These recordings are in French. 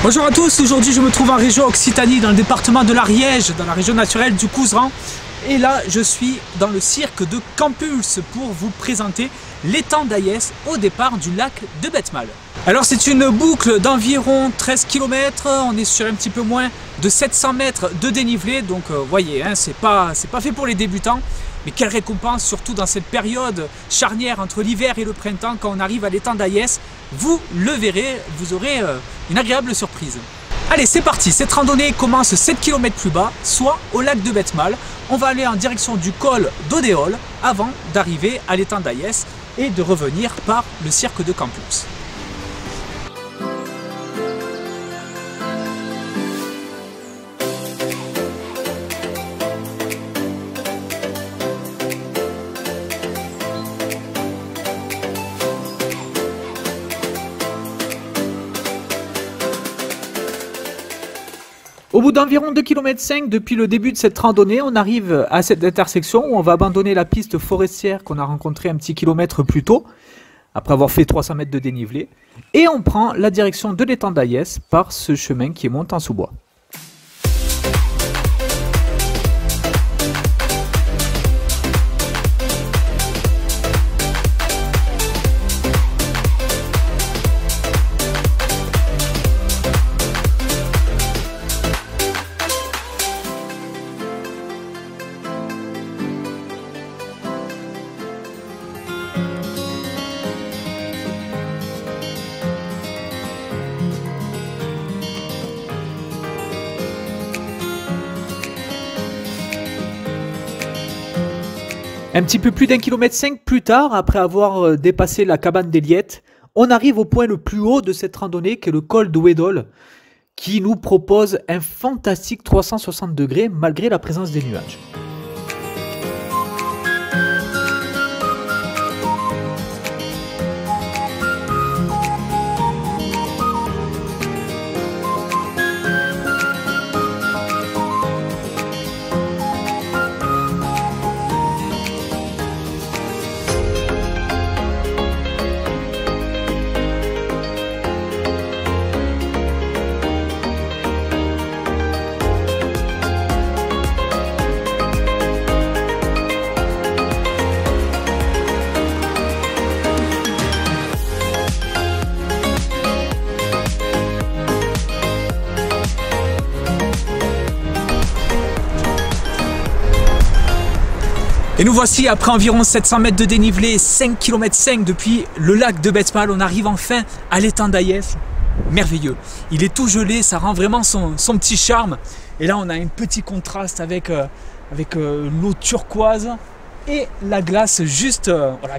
Bonjour à tous, aujourd'hui je me trouve en région Occitanie, dans le département de l'Ariège, dans la région naturelle du Couserans. Et là, je suis dans le cirque de Campulse pour vous présenter l'étang d'Ayès au départ du lac de Betmal. Alors c'est une boucle d'environ 13 km, on est sur un petit peu moins de 700 mètres de dénivelé, donc vous voyez, hein, c'est pas fait pour les débutants. Mais quelle récompense, surtout dans cette période charnière entre l'hiver et le printemps, quand on arrive à l'étang d'Ayès, vous le verrez, vous aurez une agréable surprise. Allez, c'est parti, cette randonnée commence 7 km plus bas, soit au lac de Betmal. On va aller en direction du col d'Odéol avant d'arriver à l'étang d'Ayès et de revenir par le cirque de Campulse. Au bout d'environ 2,5 km depuis le début de cette randonnée, on arrive à cette intersection où on va abandonner la piste forestière qu'on a rencontrée un petit kilomètre plus tôt, après avoir fait 300 mètres de dénivelé, et on prend la direction de l'étang d'Ayès par ce chemin qui monte en sous-bois. Un petit peu plus d'1,5 km plus tard, après avoir dépassé la cabane des Liettes, on arrive au point le plus haut de cette randonnée, qui est le col d'Odéol, qui nous propose un fantastique 360 degrés malgré la présence des nuages. Et nous voici après environ 700 mètres de dénivelé, 5,5 km depuis le lac de Betmal. On arrive enfin à l'étang d'Ayès. Merveilleux. Il est tout gelé, ça rend vraiment son petit charme. Et là, on a un petit contraste avec l'eau turquoise et la glace juste voilà,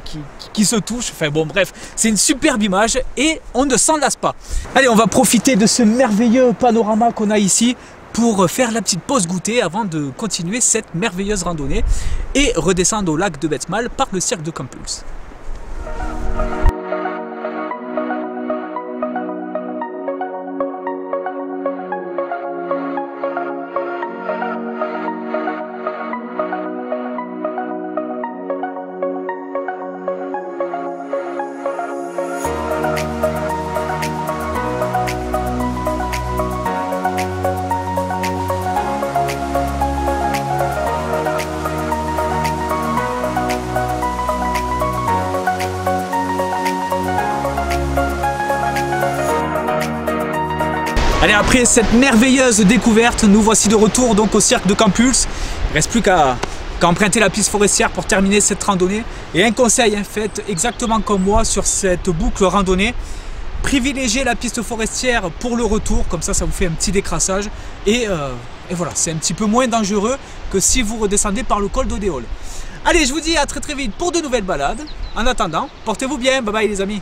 qui se touche. Enfin bon, bref, c'est une superbe image et on ne s'en lasse pas. Allez, on va profiter de ce merveilleux panorama qu'on a ici pour faire la petite pause goûter avant de continuer cette merveilleuse randonnée et redescendre au lac de Betmal par le cirque de Campulse. Allez, après cette merveilleuse découverte, nous voici de retour donc au cirque de Campulse. Il ne reste plus qu'à emprunter la piste forestière pour terminer cette randonnée. Et un conseil, hein, faites exactement comme moi sur cette boucle randonnée. Privilégiez la piste forestière pour le retour, comme ça, ça vous fait un petit décrassage. Et voilà, c'est un petit peu moins dangereux que si vous redescendez par le col d'Odéol. Allez, je vous dis à très vite pour de nouvelles balades. En attendant, portez-vous bien, bye bye les amis.